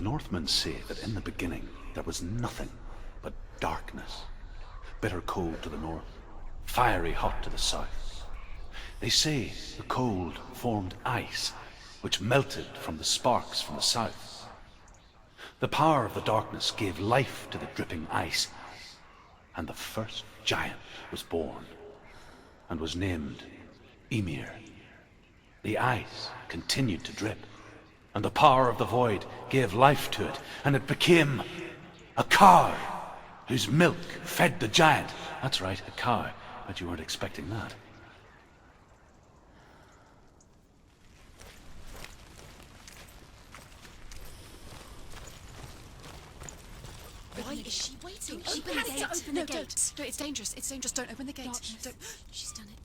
Northmen say that in the beginning there was nothing but darkness. Bitter cold to the north, fiery hot to the south. They say the cold formed ice, which melted from the sparks from the south. The power of the darkness gave life to the dripping ice, and the first giant was born, and was named Ymir. The ice continued to drip, and the power of the void gave life to it, and it became a cow, whose milk fed the giant. That's right, a cow. Bet you weren't expecting that. Why is she waiting? Open the gate. Open the gate. No, it's dangerous. It's dangerous. Don't open the gate. Don't. She's done it.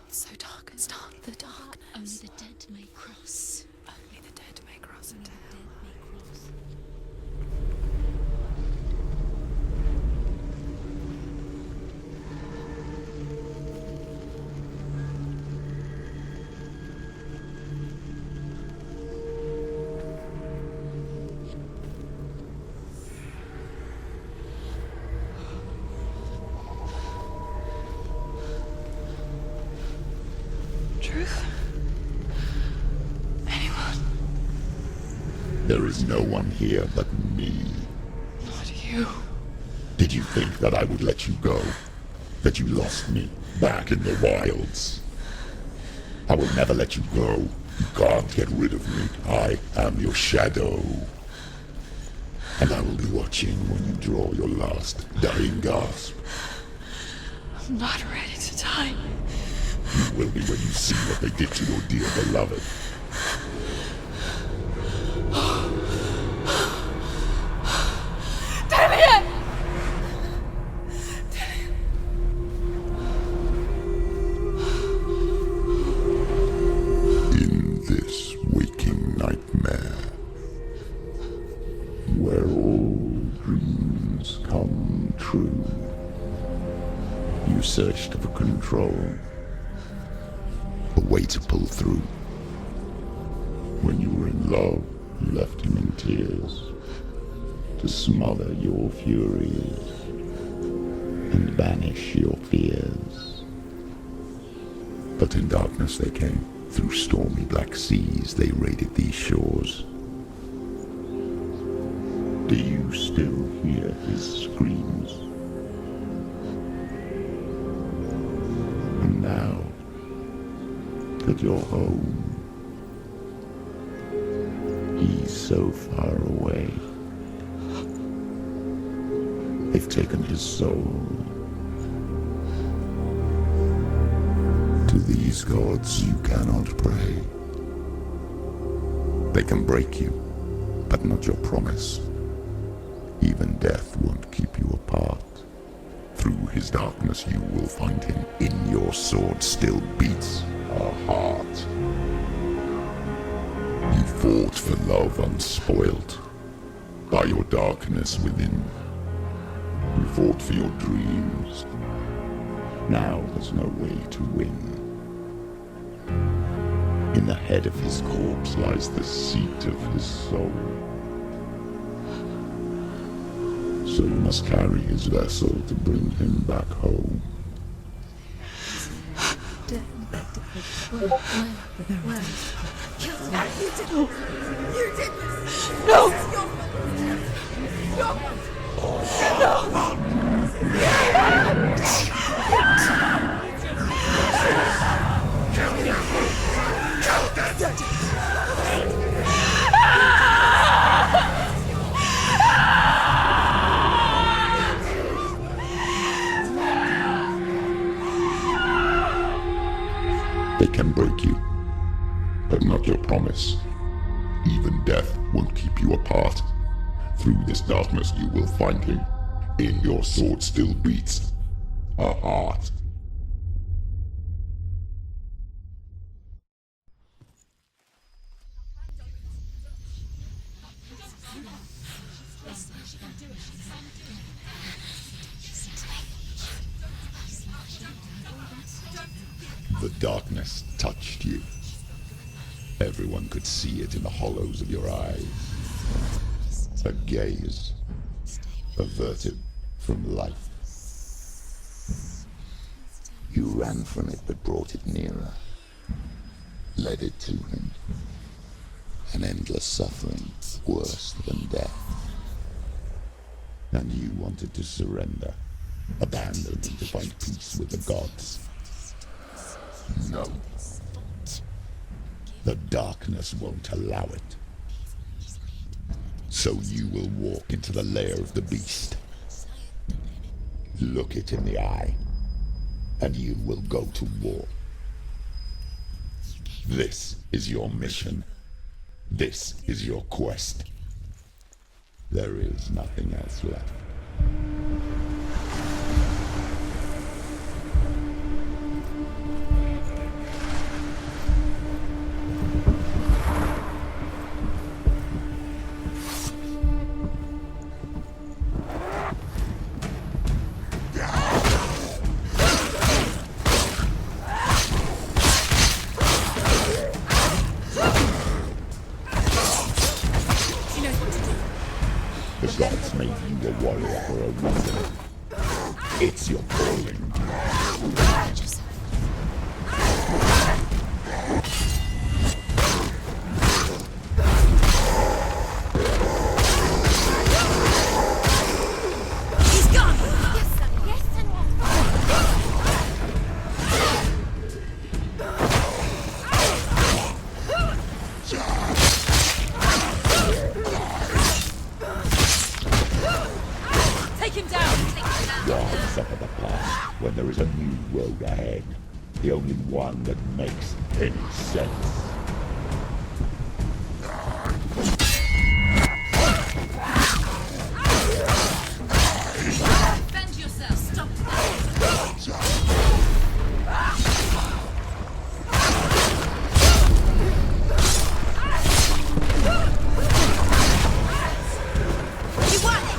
It's so dark. It's dark. The darkness. Only the dead may cross. Only the dead may cross into The hell. dead may cross. Truth? Anyone? There is no one here but me. Not you. Did you think that I would let you go? That you lost me back in the wilds? I will never let you go. You can't get rid of me. I am your shadow. And I will be watching when you draw your last dying gasp. I'm not ready to die. You will be when you see what they did to your dear beloved. Damien! In this waking nightmare, where all dreams come true, you searched for control, a way to pull through. When you were in love, you left him in tears, to smother your furies and banish your fears. But in darkness they came, through stormy black seas they raided these shores. Do you still hear his screams? And now that you're home, he's so far away. They've taken his soul. To these gods you cannot pray. They can break you, but not your promise. Even death won't keep you apart. Through his darkness you will find him. In your sword still beats a heart. You fought for love unspoilt by your darkness within. You fought for your dreams. Now there's no way to win. In the head of his corpse lies the seat of his soul. So you must carry his vessel to bring him back home. Where? You did this! No! They can break you, but not your promise. Even death won't keep you apart. Through this darkness you will find him. In your sword still beats a heart. darkness touched you, everyone could see it in the hollows of your eyes. A gaze averted from life. You ran from it but brought it nearer, led it to him. An endless suffering worse than death. And you wanted to surrender, abandon and to find peace with the gods. No. The darkness won't allow it. So you will walk into the lair of the beast. Look it in the eye, and you will go to war. This is your mission. This is your quest. There is nothing else left. The gods made you a warrior for a reason. It's your calling. He's gone! Yes, sir. Yes, Senuas. Take him down! Why suffer the past when there is a new road ahead? The only one that makes any sense. Defend yourself! Stop that! You won it!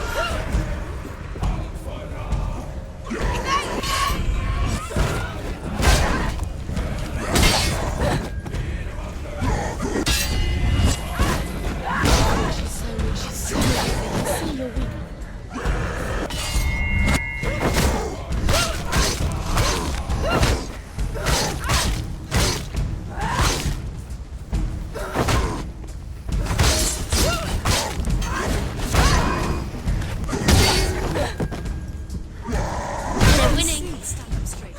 We're winning! Stand up straight.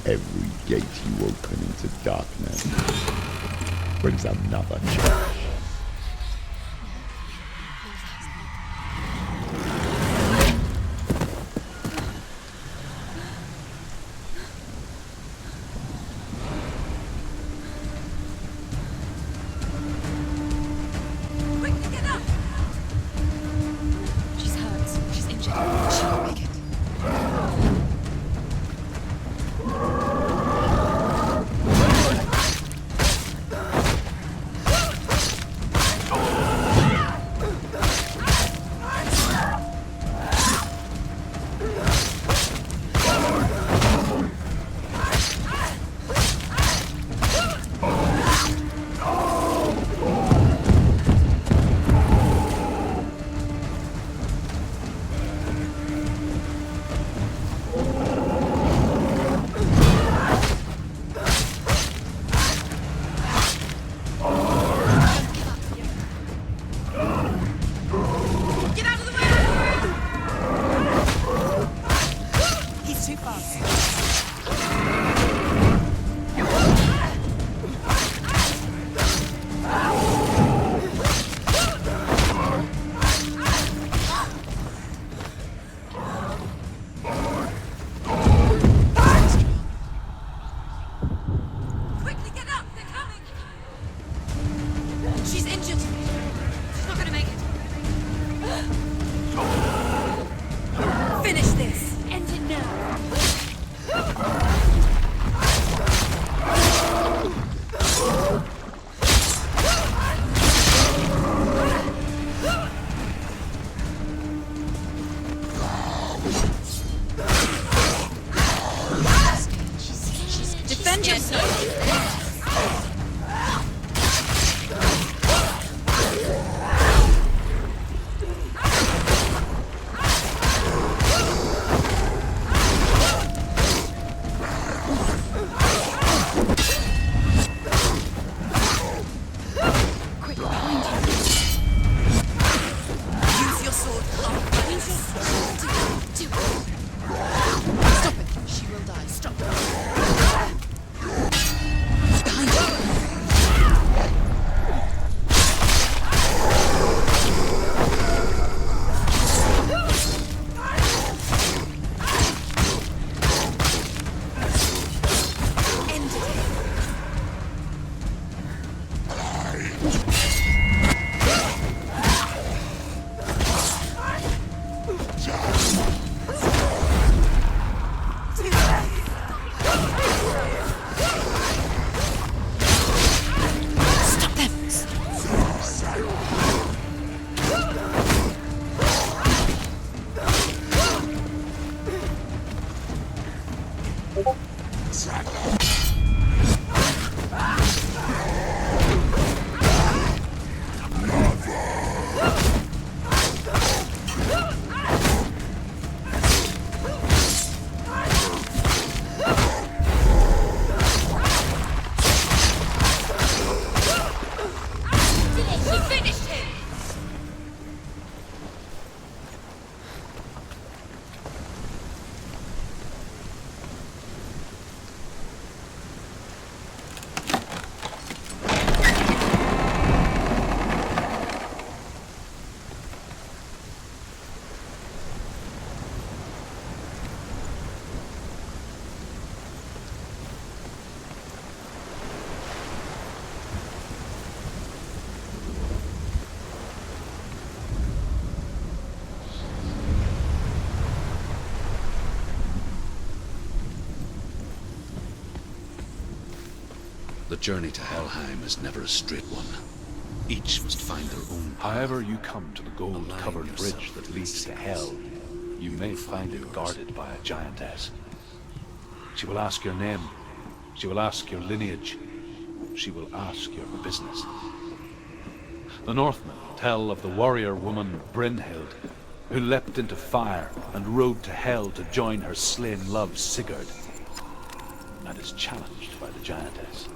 Every gate you open into darkness brings another change. Quickly get up! She's hurt. She's injured. She won't make it. Finish this! End it now! Defend yourself! Quick, behind you! Use your sword. Use your sword. Do it. Stop it. She will die. Stop. Behind you. End it. Stop them! We finished him! The journey to Helheim is never a straight one. Each must find their own path. However you come to the gold-covered bridge that leads to Hell, you may find it guarded by a giantess. She will ask your name. She will ask your lineage. She will ask your business. The Northmen tell of the warrior woman Brynhild, who leapt into fire and rode to Hell to join her slain love Sigurd, and is challenged by the giantess.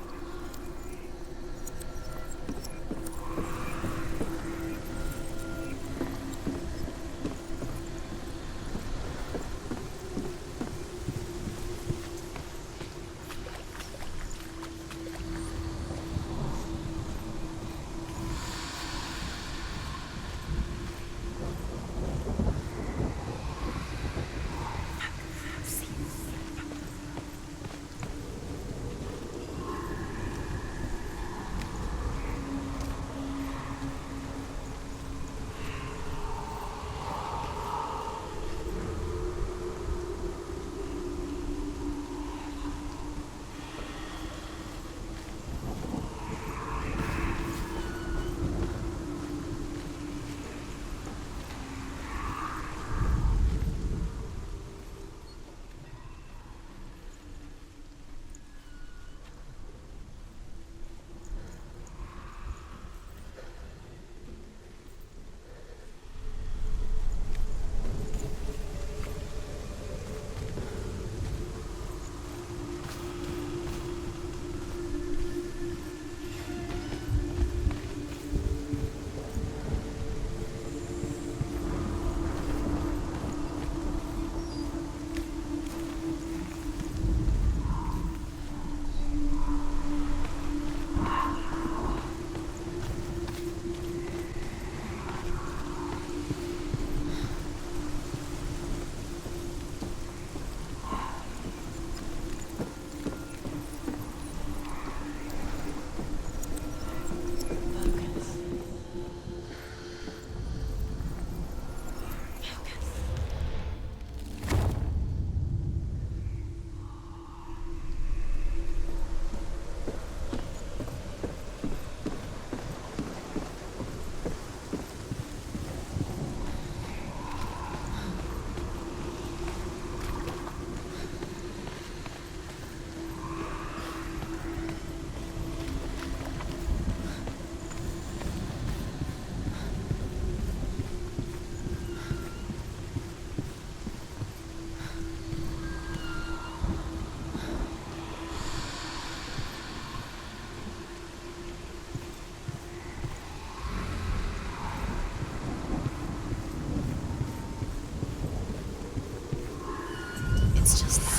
It's just that.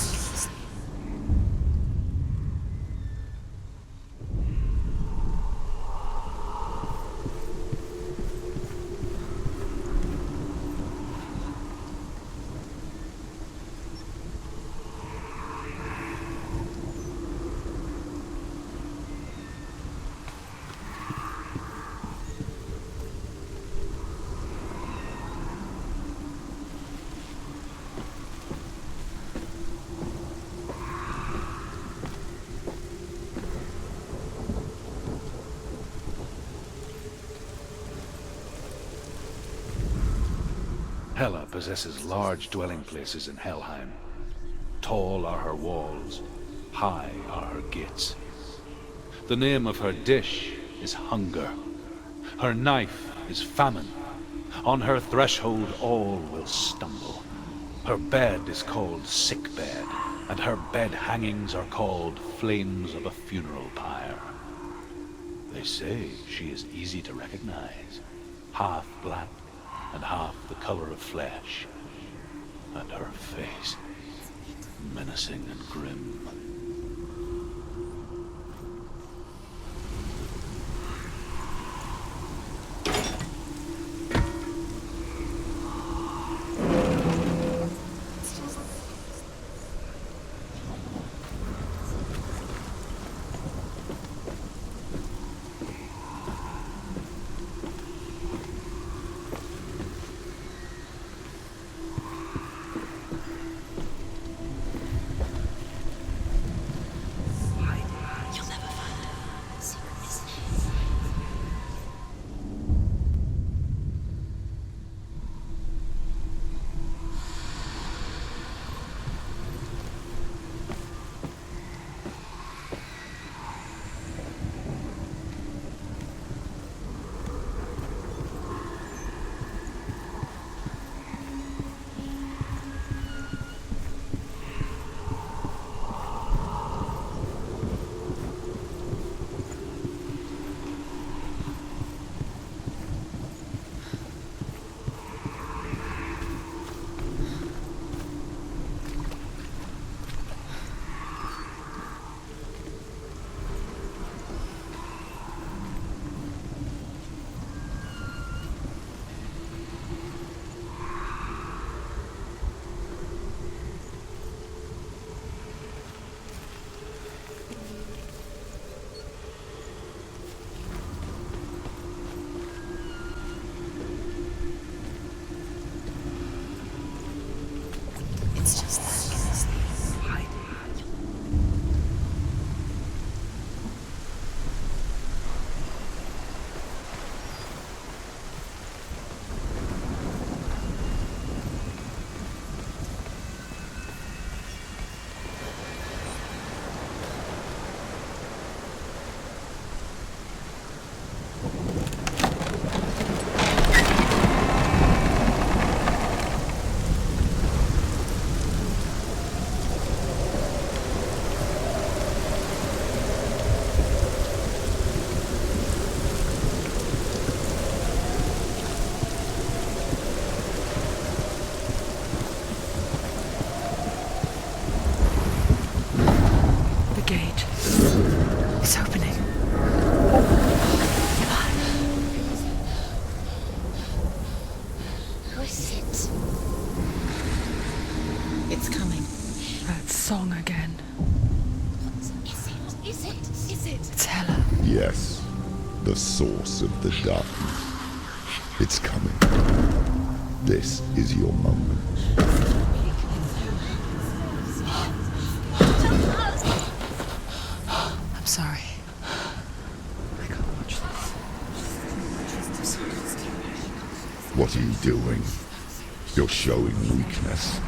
Hela possesses large dwelling places in Helheim. Tall are her walls, high are her gates. The name of her dish is hunger. Her knife is famine. On her threshold all will stumble. Her bed is called sick bed, and her bed hangings are called flames of a funeral pyre. They say she is easy to recognize, half black and half the color of flesh, and her face menacing and grim. You'll never find her. Secret, isn't it? It's just that. The gate. It's opening. Who is it? It's coming. That song again. Is it? Is it? Is it? It's Hela. Yes, the source of the darkness. It's coming. This is your moment. I'm sorry. I can't watch this. What are you doing? You're showing weakness.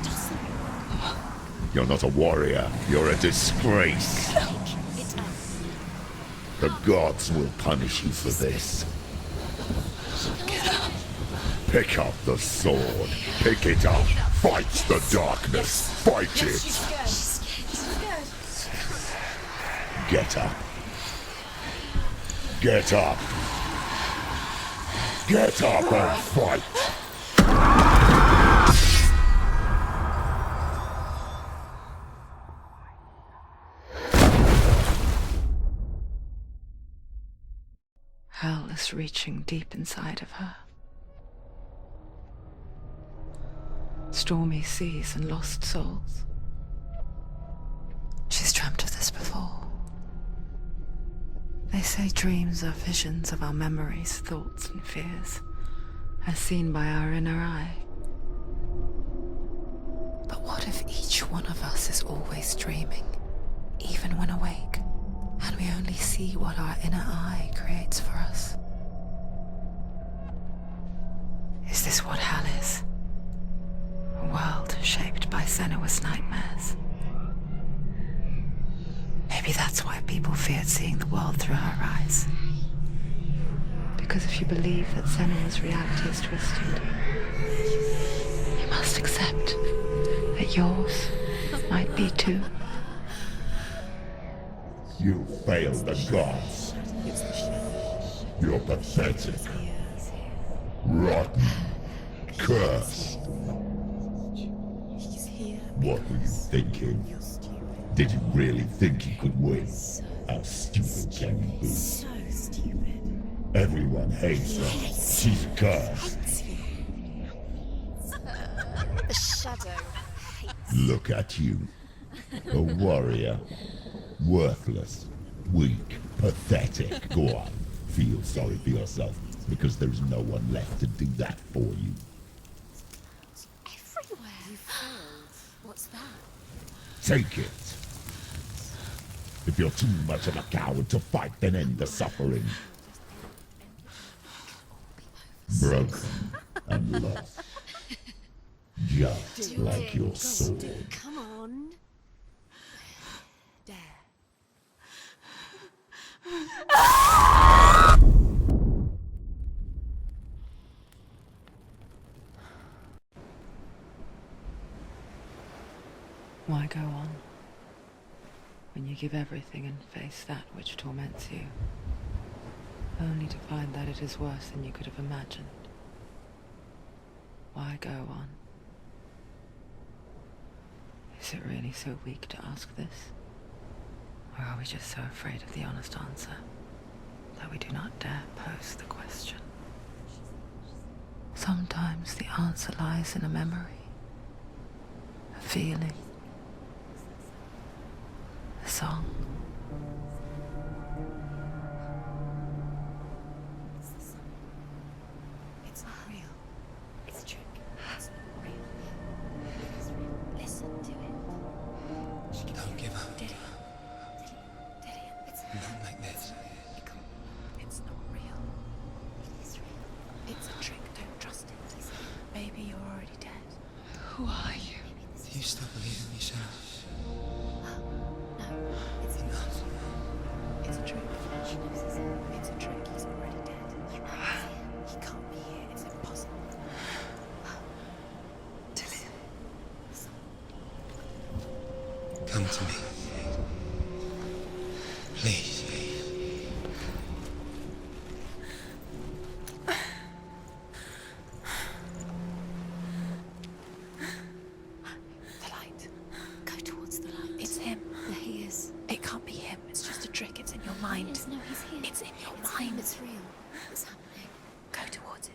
You're not a warrior. You're a disgrace. The gods will punish you for this. Pick up the sword. Pick it up. Fight the darkness. Fight it. Get up. Get up. Get up and fight. almost reaching deep inside of her. Stormy seas and lost souls. She's dreamt of this before. They say dreams are visions of our memories, thoughts, and fears, as seen by our inner eye. But what if each one of us is always dreaming, even when awake, and we only see what our inner eye creates for us? Is this what hell is? A world shaped by Senuas nightmares. Maybe that's why people feared seeing the world through her eyes. Because if you believe that Senua's reality is twisted, you must accept that yours might be too. You failed the gods. You're pathetic. Rotten. Cursed. What were you thinking? Did you really think you could win? How stupid can you be? So stupid. Everyone hates her. She's cursed. The shadow hates. Look at you. A warrior. Worthless. Weak. Pathetic. Go on. Feel sorry for yourself, because there's no one left to do that for you. Everywhere. You failed. What's that? Take it. If you're too much of a coward to fight, then end the suffering. Broken and lost. Just like your sword. Come on. Dare. Why go on when you give everything and face that which torments you, only to find that it is worse than you could have imagined? Why go on? Is it really so weak to ask this? Or are we just so afraid of the honest answer that we do not dare pose the question? Sometimes the answer lies in a memory, a feeling, a song. It's not real. It's a trick. It's not real. It is real. Listen to it. Don't give up. Did it? It's Not like this. It's not real. It is real. It's a trick. Don't trust it. Maybe you're already dead. Who are you? Do you still believe in me, Senuas? No, it's not. It's a trick. She knows this. It's a trick. He's already dead. You know he's here. He can't be here. It's impossible. Come to me. Please. The light. Go towards the light. It's him. There he is. It can't be him. It's just a trick. It's in your mind. No, he's here. It's in your mind. It's real. It's happening. Go towards it.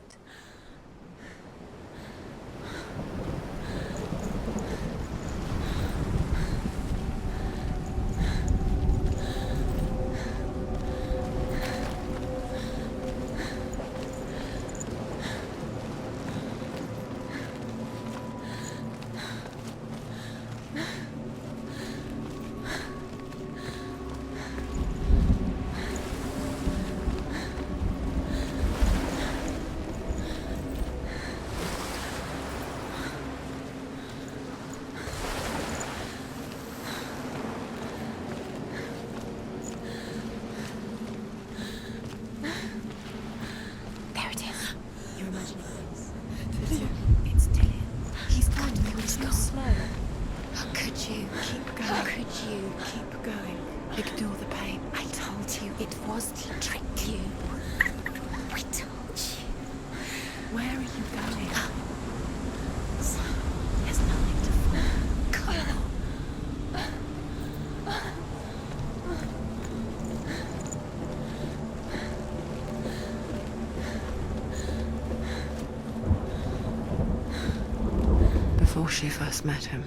Before she first met him,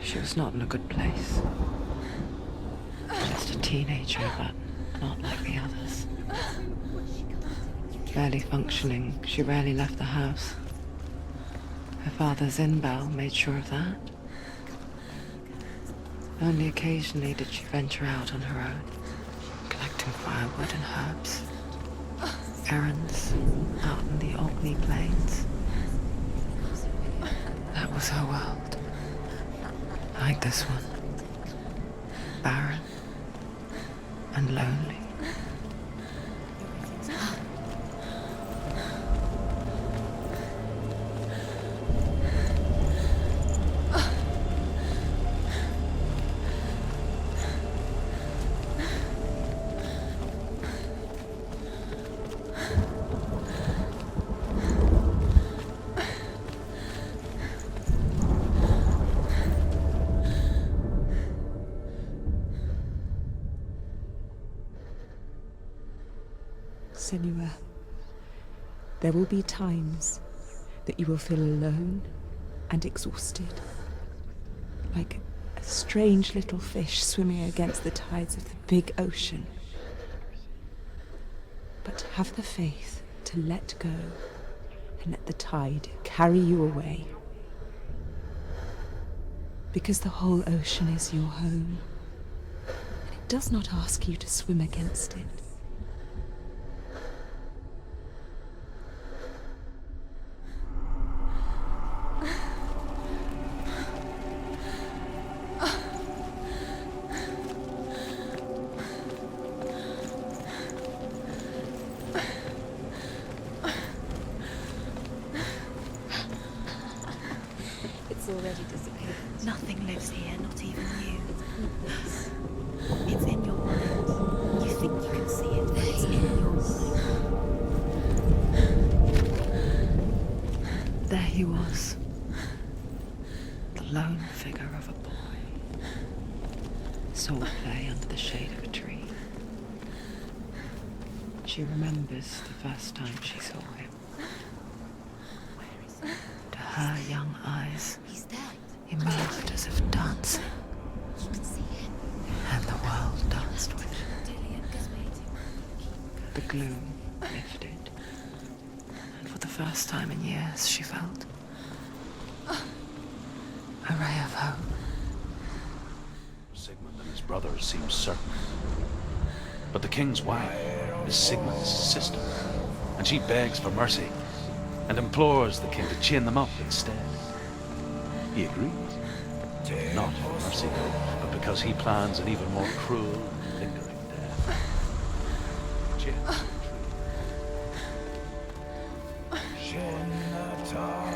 she was not in a good place. Just a teenager, but not like the others. Barely functioning, she rarely left the house. Her father's in-bell made sure of that. Only occasionally did she venture out on her own, collecting firewood and herbs. Errands out in the Orkney Plains. That was her world. Like this one. Barren and lonely. Senua, there will be times that you will feel alone and exhausted, like a strange little fish swimming against the tides of the big ocean. But have the faith to let go and let the tide carry you away. Because the whole ocean is your home, and it does not ask you to swim against it. Already disappeared. Nothing lives here, not even you. It's in your mind. You think you can see it, but it's in your mind. There he was. The lone figure of a boy. Sword play under the shade of a tree. She remembers the first time she saw him. To her young eyes, he moved as if dancing. You can see him. And the world danced with him. The gloom lifted. And for the first time in years, she felt a ray of hope. Sigmund and his brothers seem certain. But the king's wife is Sigmund's sister, and she begs for mercy and implores the king to chain them up instead. He agrees. Not for mercy, though, but because he plans an even more cruel, lingering death. Chained to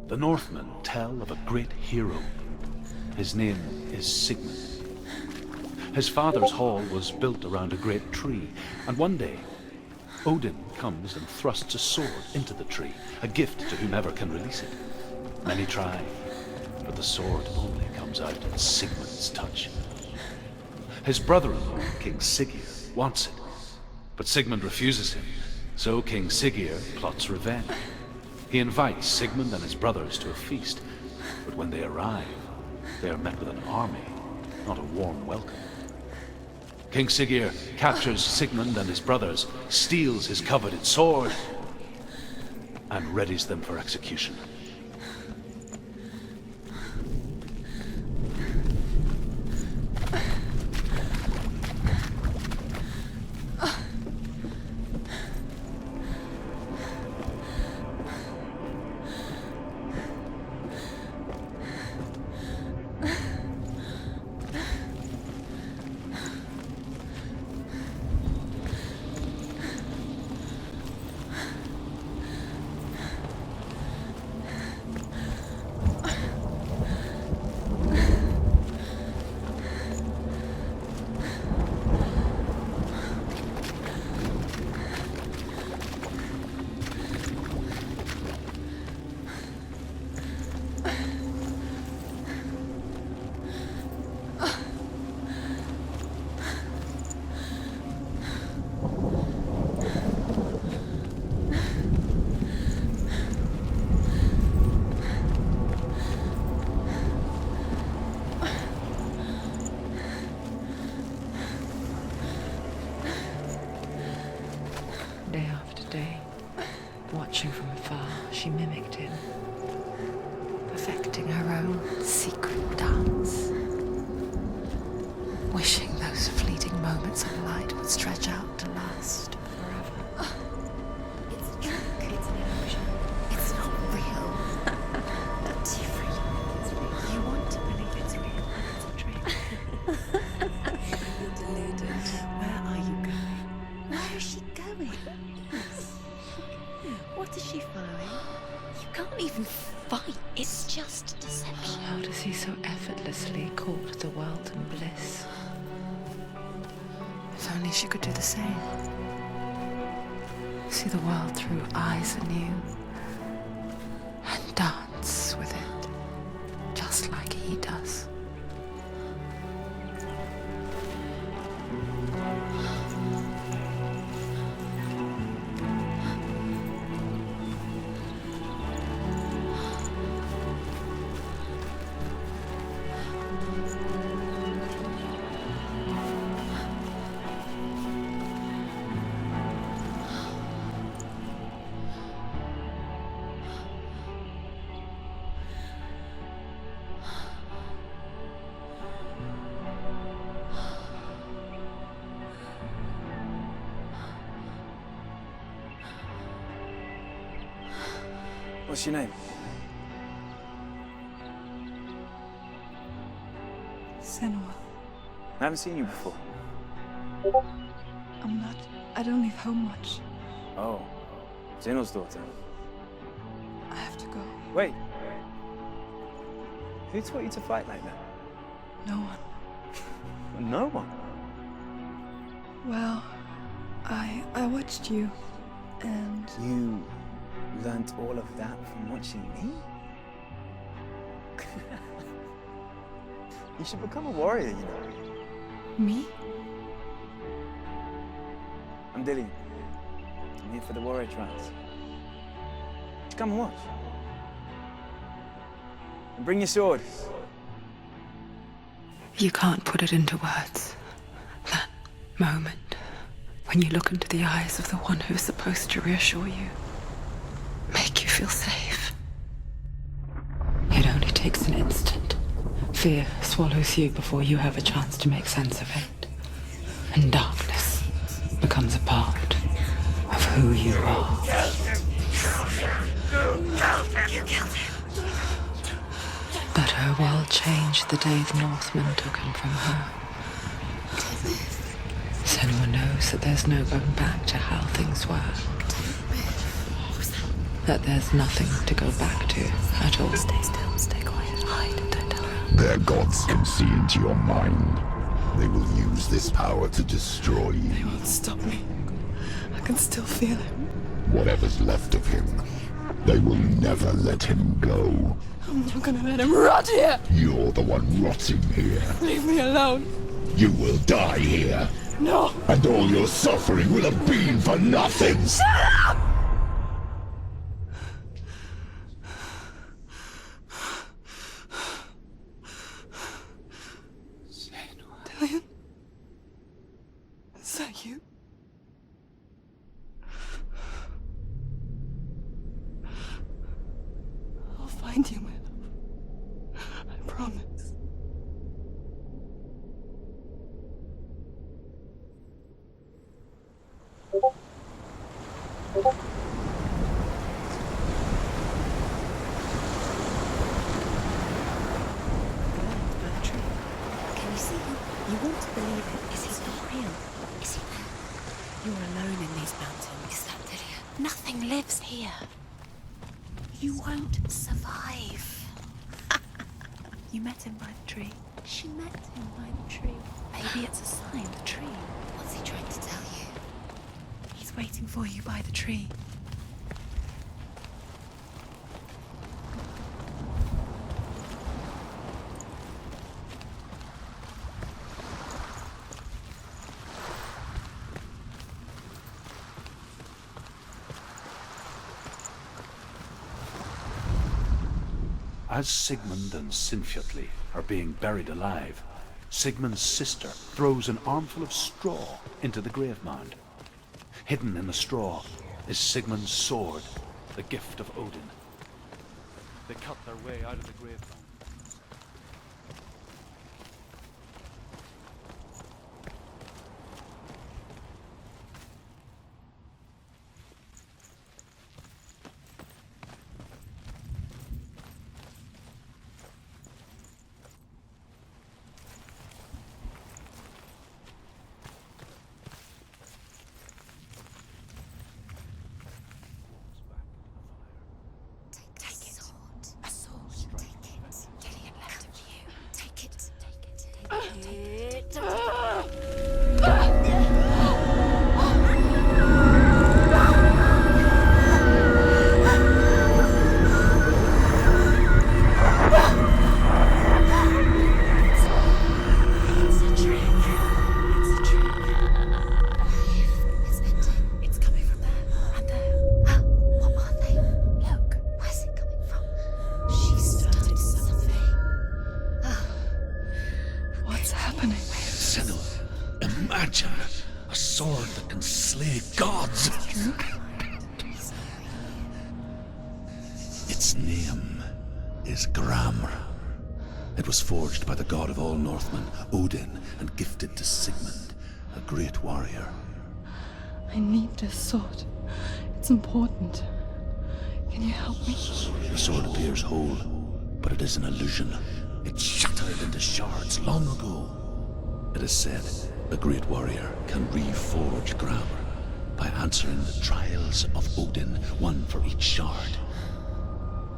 The Northmen tell of a great hero. His name is Sigmund. His father's hall was built around a great tree, and one day, Odin comes and thrusts a sword into the tree, a gift to whomever can release it. Many try, but the sword only comes out at Sigmund's touch. His brother-in-law, King Siggeir, wants it, but Sigmund refuses him, so King Siggeir plots revenge. He invites Sigmund and his brothers to a feast, but when they arrive, they are met with an army, not a warm welcome. King Siggeir captures Sigmund and his brothers, steals his coveted sword, and readies them for execution. Day after day, watching from afar, she mimicked him, perfecting her own secret dance, wishing those fleeting moments of light would stretch out to last forever. It's a trick. It's an illusion. It's not real. But you want to believe it's real. It's a trick. You're deluded. Where are you going? Where is she going? What is she following? You can't even fight. It's just deception. How does he so effortlessly court the world and bliss? If only she could do the same. See the world through eyes anew and dance with it, just like he does. What's your name? Senua. I haven't seen you before. I don't leave home much. Oh, Zeno's daughter. I have to go. Wait. Who taught you to fight like that? No one. No one. Well, I watched you, and You learnt all of that from watching me? You should become a warrior, you know. me? I'm Dillian. I'm here for the warrior trials. Come and watch. And bring your sword. You can't put it into words. That moment when you look into the eyes of the one who's supposed to reassure you, make you feel safe. It only takes an instant. Fear swallows you before you have a chance to make sense of it. And darkness becomes a part of who you are. But her world changed the day the Northmen took him from her. Senua knows that there's no going back to how things were. That there's nothing to go back to at all. Stay still, stay quiet, hide, don't tell her. Their gods can see into your mind. They will use this power to destroy you. They won't stop me. I can still feel him. Whatever's left of him, they will never let him go. I'm not gonna let him rot here. You're the one rotting here. Leave me alone. You will die here. No. And all your suffering will have been for nothing. Shut up! Dillian? Is that you? I'll find you, my love. I promise. Can you see him? You want to believe it. Is he not real? Is he there? You're alone in these mountains. Is that Dillian? Nothing lives here. You won't survive. You met him by the tree. She met him by the tree. Maybe it's a sign, the tree. What's he trying to tell you? He's waiting for you by the tree. As Sigmund and Sinfjotli are being buried alive, Sigmund's sister throws an armful of straw into the grave mound. Hidden in the straw is Sigmund's sword, the gift of Odin. They cut their way out of the grave mound. A sword that can slay gods. Its name is Gramr. It was forged by the god of all Northmen, Odin, and gifted to Sigmund, a great warrior. I need this sword. It's important. Can you help me? The sword appears whole, but it is an illusion. It shattered into shards long ago. It is said a great warrior can reforge Gramr by answering the trials of Odin, one for each shard.